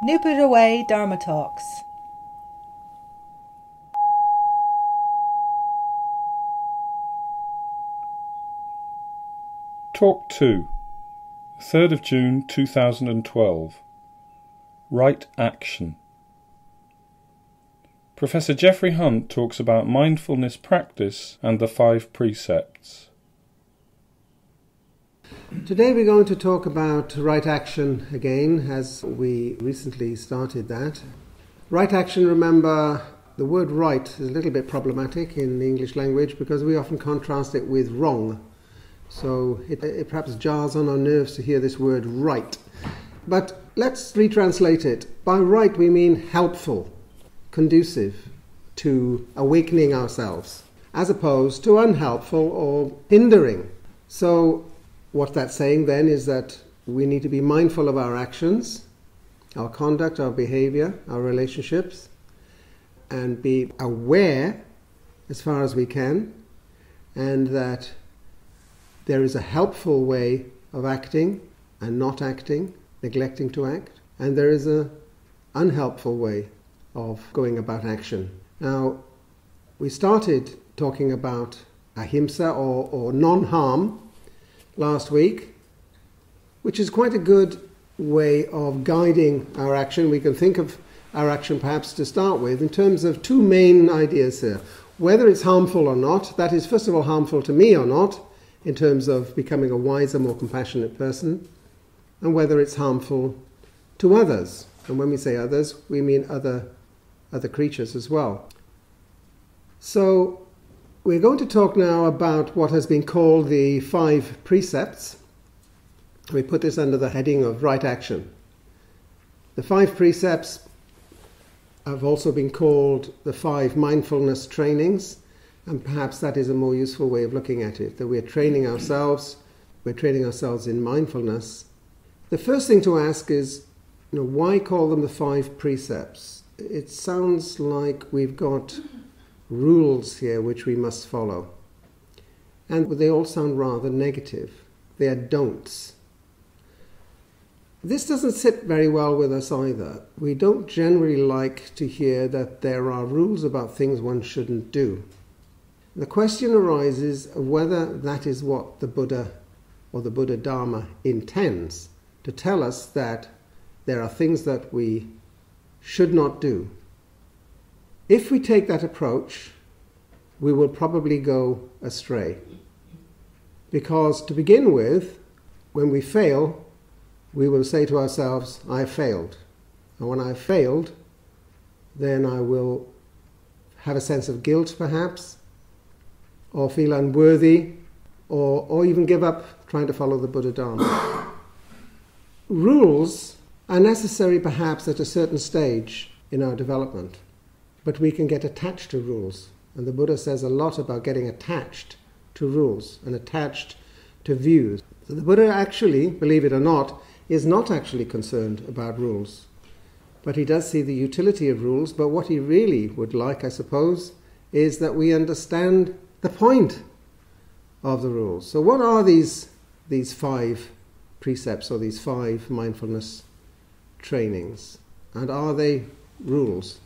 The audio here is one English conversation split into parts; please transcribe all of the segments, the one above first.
Nipper Away Dharma Talks. Talk 2, 3rd of June 2012. Right Action. Professor Geoffrey Hunt talks about mindfulness practice and the 5 precepts. Today we're going to talk about right action again, as we recently started that. Right action, remember, the word right is a little bit problematic in the English language because we often contrast it with wrong. So it perhaps jars on our nerves to hear this word right. But let's retranslate it. By right we mean helpful, conducive to awakening ourselves, as opposed to unhelpful or hindering. So what that's saying then is that we need to be mindful of our actions, our conduct, our behavior, our relationships, and be aware as far as we can, and that there is a helpful way of acting and not acting, neglecting to act, and there is an unhelpful way of going about action. Now, we started talking about ahimsa or non-harm last week, which is quite a good way of guiding our action. We can think of our action perhaps to start with in terms of two main ideas here. Whether it's harmful or not, that is first of all harmful to me or not, in terms of becoming a wiser, more compassionate person, and whether it's harmful to others. And when we say others, we mean other creatures as well. So we're going to talk now about what has been called the 5 precepts. We put this under the heading of right action. The 5 precepts have also been called the 5 mindfulness trainings, and perhaps that is a more useful way of looking at it, that we're training ourselves in mindfulness. The first thing to ask is, why call them the 5 precepts? It sounds like we've got rules here which we must follow. And they all sound rather negative. They are don'ts. This doesn't sit very well with us either. We don't generally like to hear that there are rules about things one shouldn't do. The question arises of whether that is what the Buddha or the Buddha Dharma intends, to tell us that there are things that we should not do. If we take that approach, we will probably go astray. Because to begin with, when we fail, we will say to ourselves, I failed. And when I've failed, then I will have a sense of guilt perhaps, or feel unworthy, or even give up trying to follow the Buddha Dharma. Rules are necessary perhaps at a certain stage in our development, but we can get attached to rules. And the Buddha says a lot about getting attached to rules and attached to views. So the Buddha actually, believe it or not, is not actually concerned about rules. But he does see the utility of rules, but what he really would like, I suppose, is that we understand the point of the rules. So what are these 5 precepts or these 5 mindfulness trainings? And are they rules?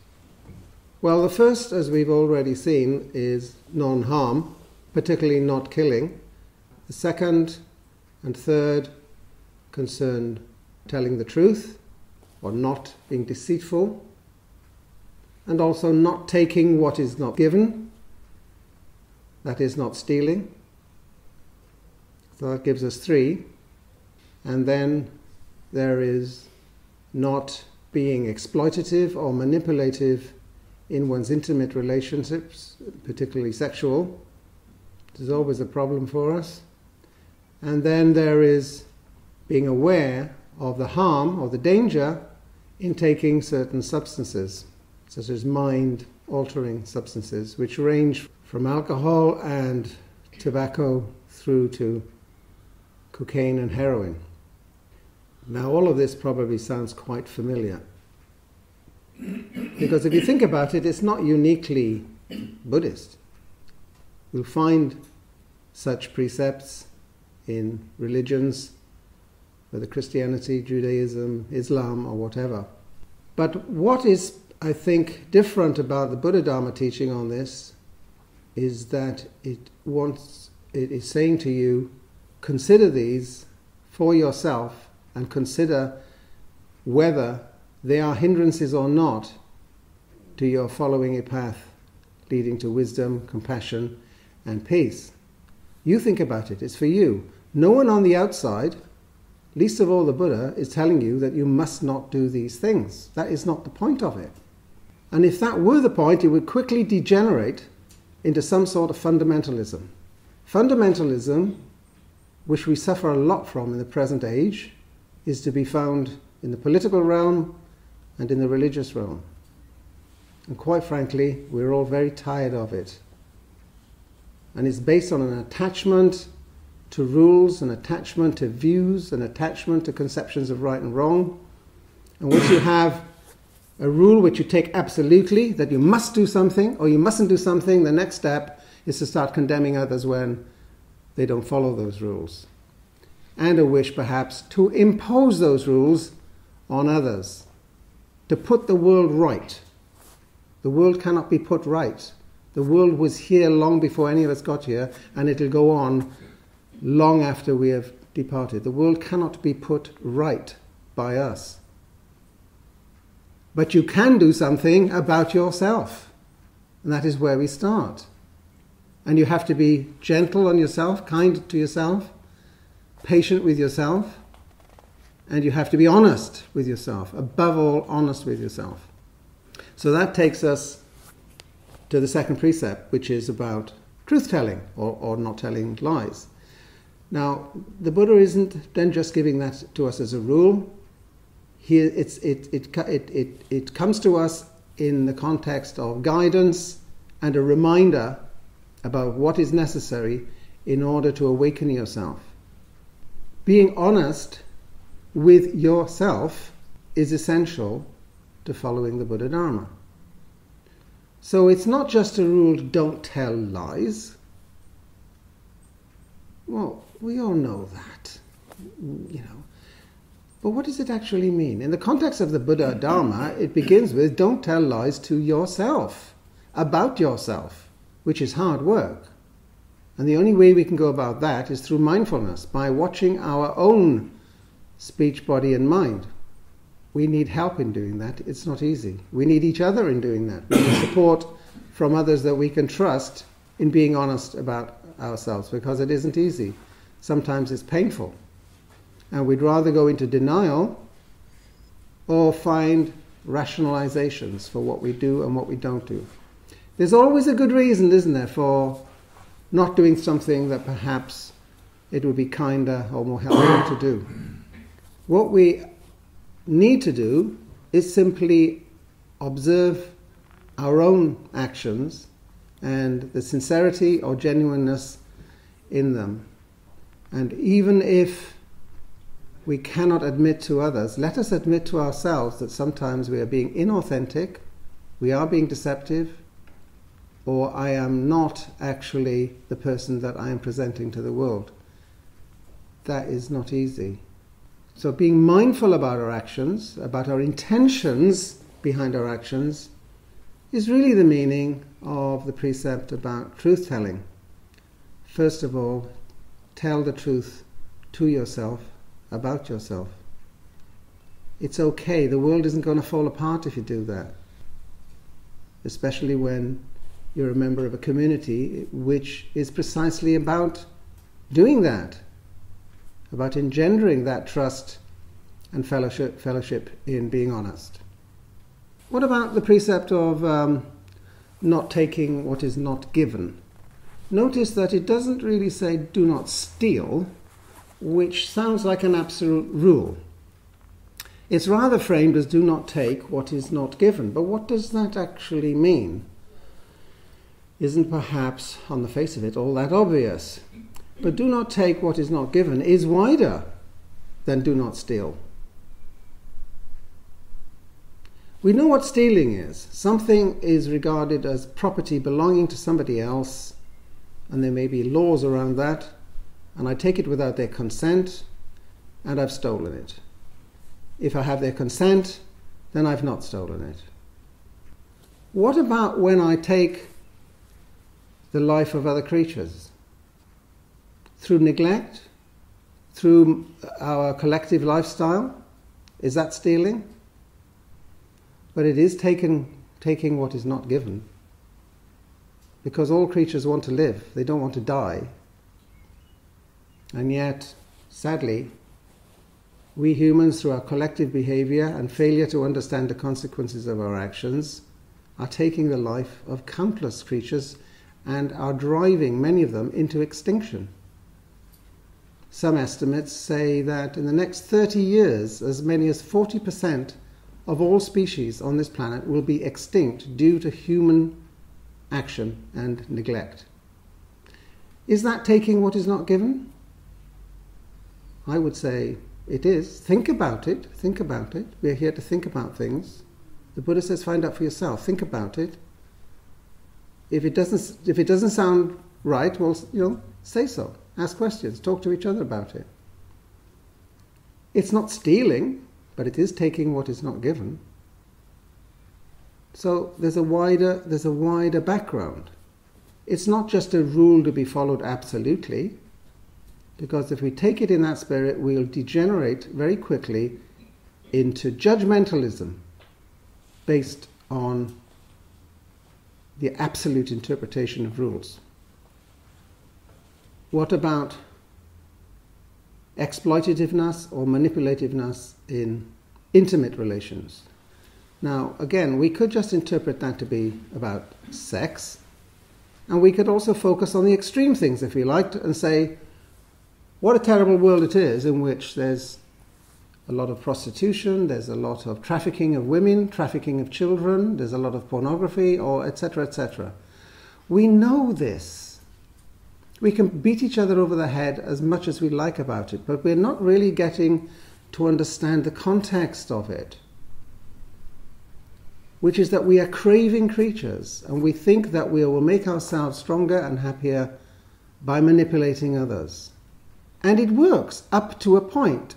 Well, the first, as we've already seen, is non-harm, particularly not killing. The second and third concern telling the truth or not being deceitful, and also not taking what is not given. That is not stealing. So that gives us 3. And then there is not being exploitative or manipulative in one's intimate relationships, particularly sexual. This is always a problem for us. And then there is being aware of the harm or the danger in taking certain substances, such as mind-altering substances, which range from alcohol and tobacco through to cocaine and heroin. Now, all of this probably sounds quite familiar, because if you think about it, it's not uniquely Buddhist. You'll find such precepts in religions, whether Christianity, Judaism, Islam, or whatever. But what is, I think, different about the Buddha Dharma teaching on this is that it is saying to you, consider these for yourself and consider whether they are hindrances or not to your following a path leading to wisdom, compassion, and peace. You think about it. It's for you. No one on the outside, least of all the Buddha, is telling you that you must not do these things. That is not the point of it. And if that were the point, it would quickly degenerate into some sort of fundamentalism. Fundamentalism, which we suffer a lot from in the present age, is to be found in the political realm and in the religious realm. And quite frankly, we're all very tired of it. And it's based on an attachment to rules, an attachment to views, an attachment to conceptions of right and wrong. And once you have a rule which you take absolutely, that you must do something or you mustn't do something, the next step is to start condemning others when they don't follow those rules. And a wish, perhaps, to impose those rules on others, to put the world right. The world cannot be put right. The world was here long before any of us got here, and it'll go on long after we have departed. The world cannot be put right by us. But you can do something about yourself, and that is where we start. And you have to be gentle on yourself, kind to yourself, patient with yourself, and you have to be honest with yourself, above all, honest with yourself. So that takes us to the second precept, which is about truth-telling, or not telling lies. Now, the Buddha isn't then just giving that to us as a rule. Here, it comes to us in the context of guidance and a reminder about what is necessary in order to awaken yourself. Being honest with yourself is essential to following the Buddha Dharma. So it's not just a rule, don't tell lies. Well, we all know that, But what does it actually mean? In the context of the Buddha Dharma, it begins with, don't tell lies to yourself, about yourself, which is hard work. And the only way we can go about that is through mindfulness, by watching our own speech, body, and mind. We need help in doing that. It's not easy. We need each other in doing that. We need support from others that we can trust in being honest about ourselves, because it isn't easy. Sometimes it's painful. And we'd rather go into denial or find rationalizations for what we do and what we don't do. There's always a good reason, isn't there, for not doing something that perhaps it would be kinder or more helpful to do. What we need to do is simply observe our own actions and the sincerity or genuineness in them. And even if we cannot admit to others, let us admit to ourselves that sometimes we are being inauthentic, we are being deceptive, or I am not actually the person that I am presenting to the world. That is not easy. So being mindful about our actions, about our intentions behind our actions, is really the meaning of the precept about truth-telling. First of all, tell the truth to yourself, about yourself. It's okay. The world isn't going to fall apart if you do that. Especially when you're a member of a community which is precisely about doing that, about engendering that trust and fellowship in being honest. What about the precept of not taking what is not given? Notice that it doesn't really say do not steal, which sounds like an absolute rule. It's rather framed as do not take what is not given. But what does that actually mean? Isn't perhaps, on the face of it, all that obvious. But do not take what is not given is wider than do not steal. We know what stealing is. Something is regarded as property belonging to somebody else, and there may be laws around that, and I take it without their consent, and I've stolen it. If I have their consent, then I've not stolen it. What about when I take the life of other creatures? Through neglect? Through our collective lifestyle? Is that stealing? But it is taking what is not given. Because all creatures want to live, they don't want to die. And yet, sadly, we humans, through our collective behavior and failure to understand the consequences of our actions, are taking the life of countless creatures and are driving many of them into extinction. Some estimates say that in the next 30 years, as many as 40% of all species on this planet will be extinct due to human action and neglect. Is that taking what is not given? I would say it is. Think about it. Think about it. We're here to think about things. The Buddha says, find out for yourself. Think about it. If it doesn't sound right, well, say so. Ask questions. Talk to each other about it. It's not stealing, but it is taking what is not given. So there's a wider background. It's not just a rule to be followed absolutely, because if we take it in that spirit, we'll degenerate very quickly into judgmentalism based on the absolute interpretation of rules. What about exploitativeness or manipulativeness in intimate relations? Now, again, we could just interpret that to be about sex, and we could also focus on the extreme things, if we liked, and say, what a terrible world it is in which there's a lot of prostitution, there's a lot of trafficking of women, trafficking of children, there's a lot of pornography, or etc., etc. We know this. We can beat each other over the head as much as we like about it, but we're not really getting to understand the context of it, which is that we are craving creatures, and we think that we will make ourselves stronger and happier by manipulating others. And it works up to a point,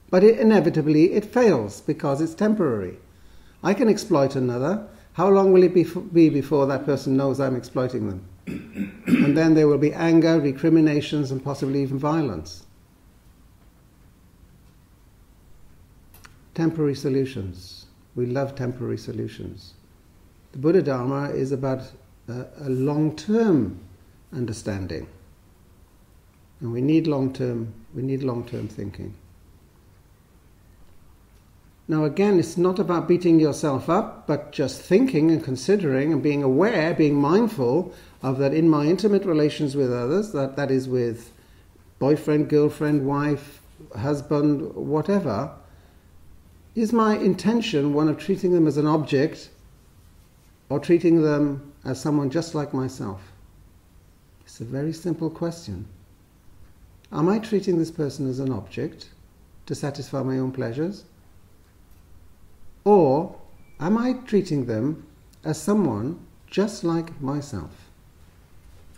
but inevitably it fails because it's temporary. I can exploit another. How long will it be before that person knows I'm exploiting them? And then there will be anger, recriminations, and possibly even violence. Temporary solutions. We love temporary solutions. The Buddha Dharma is about a long-term understanding. And we need long-term thinking. Now again, it's not about beating yourself up, but just thinking and considering and being aware, being mindful of that in my intimate relations with others, that is with boyfriend, girlfriend, wife, husband, whatever, is my intention one of treating them as an object or treating them as someone just like myself? It's a very simple question. Am I treating this person as an object to satisfy my own pleasures? Or am I treating them as someone just like myself,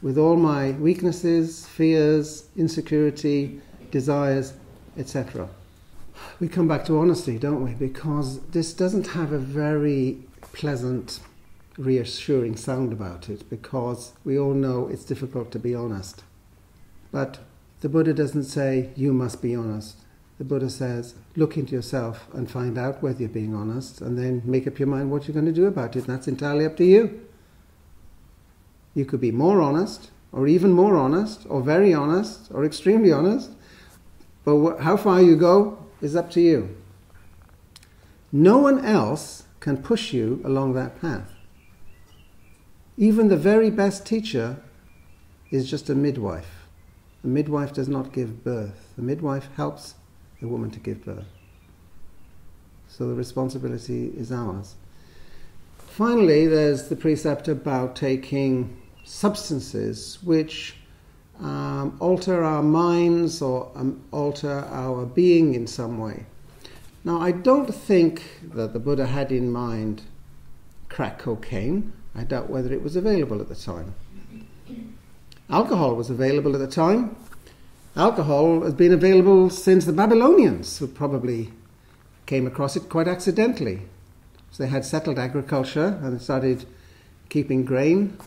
with all my weaknesses, fears, insecurity, desires, etc.? We come back to honesty, don't we? Because this doesn't have a very pleasant, reassuring sound about it, because we all know it's difficult to be honest. But the Buddha doesn't say, you must be honest. The Buddha says, look into yourself and find out whether you're being honest, and then make up your mind what you're going to do about it. And that's entirely up to you. You could be more honest, or even more honest, or very honest, or extremely honest. But how far you go is up to you. No one else can push you along that path. Even the very best teacher is just a midwife. The midwife does not give birth. The midwife helps the woman to give birth. So the responsibility is ours. Finally, there's the precept about taking substances which alter our minds or alter our being in some way. Now, I don't think that the Buddha had in mind crack cocaine. I doubt whether it was available at the time. Alcohol was available at the time. Alcohol has been available since the Babylonians, who probably came across it quite accidentally. So they had settled agriculture and started keeping grain.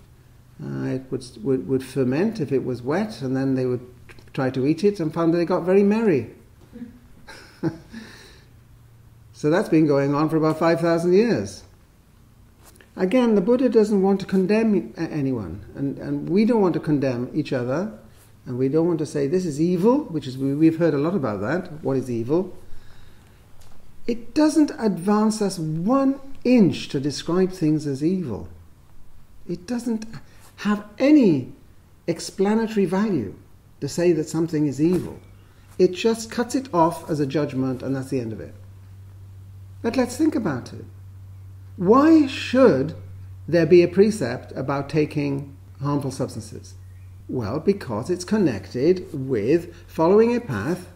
It would ferment if it was wet, and then they would try to eat it and found that they got very merry. So that's been going on for about 5,000 years. Again, the Buddha doesn't want to condemn anyone, and we don't want to condemn each other, and we don't want to say this is evil, which is, we've heard a lot about that, what is evil. It doesn't advance us 1 inch to describe things as evil. It doesn't have any explanatory value to say that something is evil. It just cuts it off as a judgment, and that's the end of it. But let's think about it. Why should there be a precept about taking harmful substances? Well, because it's connected with following a path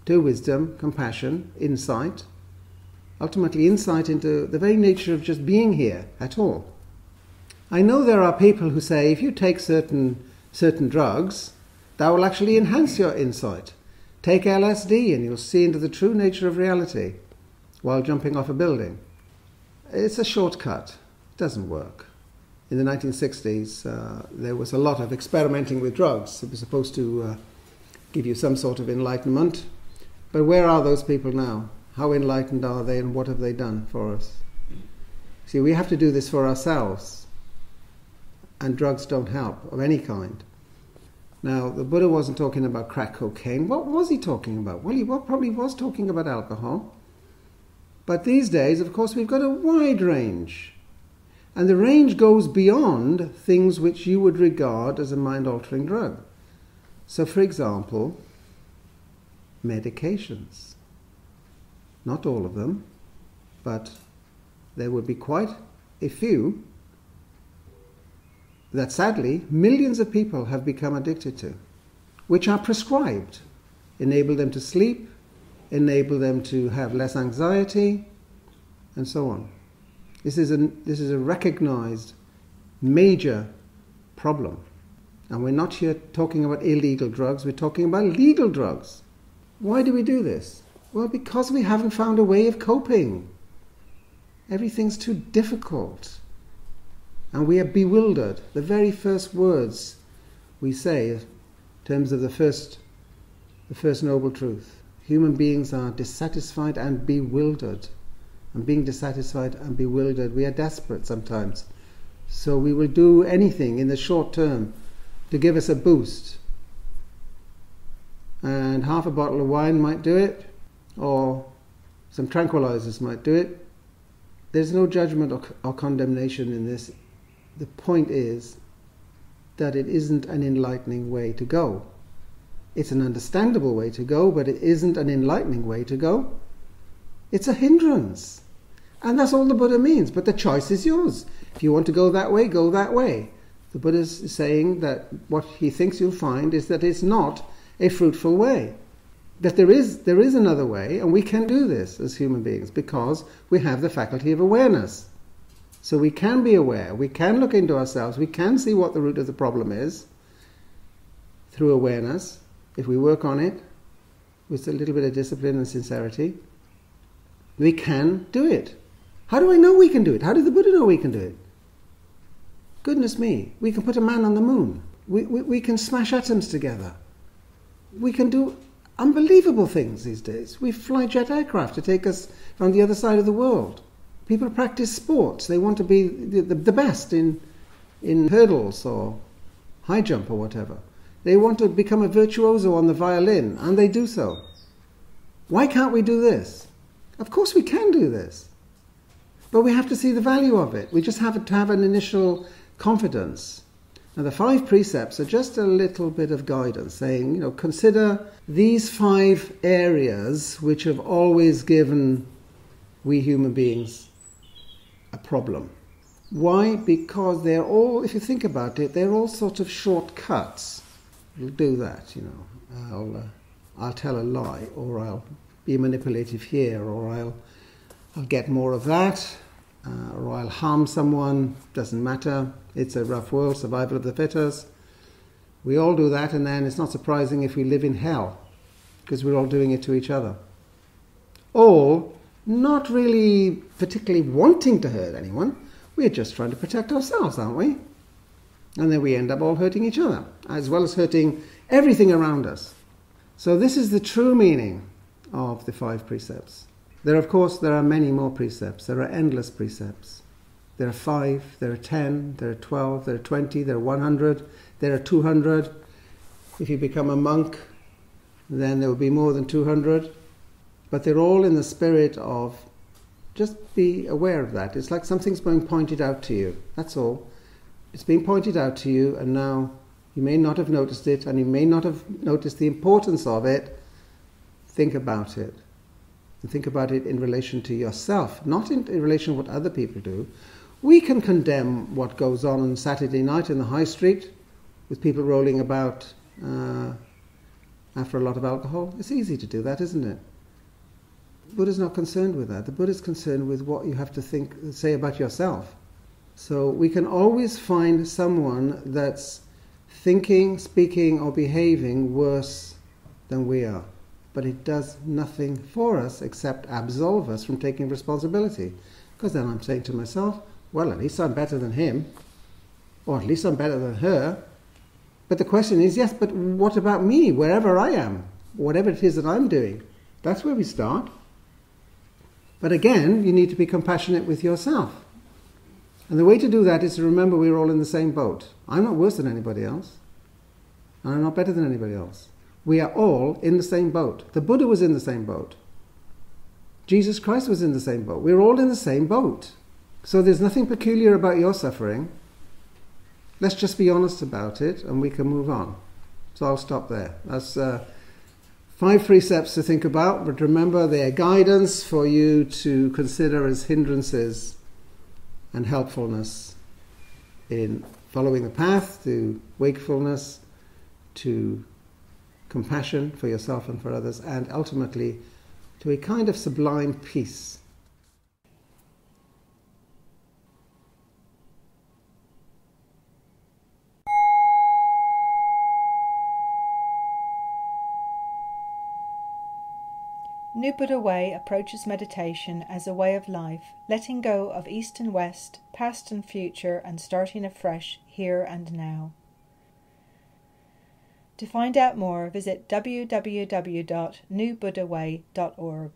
to wisdom, compassion, insight, ultimately insight into the very nature of just being here at all. I know there are people who say if you take certain drugs, that will actually enhance your insight. Take LSD and you'll see into the true nature of reality while jumping off a building. It's a shortcut. It doesn't work. In the 1960s, there was a lot of experimenting with drugs. It was supposed to give you some sort of enlightenment. But where are those people now? How enlightened are they, and what have they done for us? See, we have to do this for ourselves. And drugs don't help of any kind. Now, the Buddha wasn't talking about crack cocaine. What was he talking about? Well, he probably was talking about alcohol. But these days, of course, we've got a wide range. And the range goes beyond things which you would regard as a mind-altering drug. So, for example, medications. Not all of them, but there would be quite a few that sadly millions of people have become addicted to, which are prescribed, enable them to sleep, enable them to have less anxiety, and so on. This is a recognized major problem. And we're not here talking about illegal drugs, we're talking about legal drugs. Why do we do this? Well, because we haven't found a way of coping. Everything's too difficult. And we are bewildered. The very first words we say in terms of the first noble truth. Human beings are dissatisfied and bewildered. And being dissatisfied and bewildered, we are desperate sometimes. So we will do anything in the short term to give us a boost. And half a bottle of wine might do it, or some tranquilizers might do it. There's no judgment or condemnation in this. The point is that it isn't an enlightening way to go. It's an understandable way to go, but it isn't an enlightening way to go. It's a hindrance. And that's all the Buddha means. But the choice is yours. If you want to go that way, go that way. The Buddha is saying that what he thinks you'll find is that it's not a fruitful way. That there is another way, and we can do this as human beings because we have the faculty of awareness. So we can be aware, we can look into ourselves, we can see what the root of the problem is through awareness. If we work on it with a little bit of discipline and sincerity, we can do it. How do I know we can do it? How did the Buddha know we can do it? Goodness me, we can put a man on the moon. We can smash atoms together. We can do unbelievable things these days. We fly jet aircraft to take us on the other side of the world. People practice sports. They want to be the best in hurdles or high jump or whatever. They want to become a virtuoso on the violin, and they do so. Why can't we do this? Of course we can do this. But we have to see the value of it. We just have to have an initial confidence. Now the 5 precepts are just a little bit of guidance, saying, consider these 5 areas which have always given we human beings a problem. Why? Because they're all, if you think about it, they're all sort of shortcuts. You'll do that, I'll tell a lie, or I'll be manipulative here, or I'll get more of that, or I'll harm someone. Doesn't matter. It's a rough world, survival of the fittest. We all do that, and then it's not surprising if we live in hell, because we're all doing it to each other. All not really particularly wanting to hurt anyone. We're just trying to protect ourselves, aren't we? And then we end up all hurting each other, as well as hurting everything around us. So this is the true meaning of the 5 precepts. There are many more precepts. There are endless precepts. There are 5, there are 10, there are 12, there are 20, there are 100, there are 200. If you become a monk, then there will be more than 200. But they're all in the spirit of just be aware of that. It's like something's being pointed out to you. That's all. It's being pointed out to you, and now you may not have noticed it, and you may not have noticed the importance of it. Think about it. And think about it in relation to yourself, not in relation to what other people do. We can condemn what goes on Saturday night in the high street with people rolling about after a lot of alcohol. It's easy to do that, isn't it? The Buddha's not concerned with that. The Buddha's concerned with what you have to say about yourself. So we can always find someone that's thinking, speaking, or behaving worse than we are. But it does nothing for us except absolve us from taking responsibility. Because then I'm saying to myself, well, at least I'm better than him, or at least I'm better than her. But the question is, yes, but what about me, wherever I am, whatever it is that I'm doing? That's where we start. But again, you need to be compassionate with yourself. And the way to do that is to remember we're all in the same boat. I'm not worse than anybody else, and I'm not better than anybody else. We are all in the same boat. The Buddha was in the same boat. Jesus Christ was in the same boat. We're all in the same boat. So there's nothing peculiar about your suffering. Let's just be honest about it, and we can move on. So I'll stop there. That's 5 precepts to think about, but remember they are guidance for you to consider as hindrances and helpfulness in following the path to wakefulness, to compassion for yourself and for others, and ultimately to a kind of sublime peace. New Buddha Way approaches meditation as a way of life, letting go of East and West, past and future, and starting afresh here and now. To find out more, visit www.newbuddhaway.org.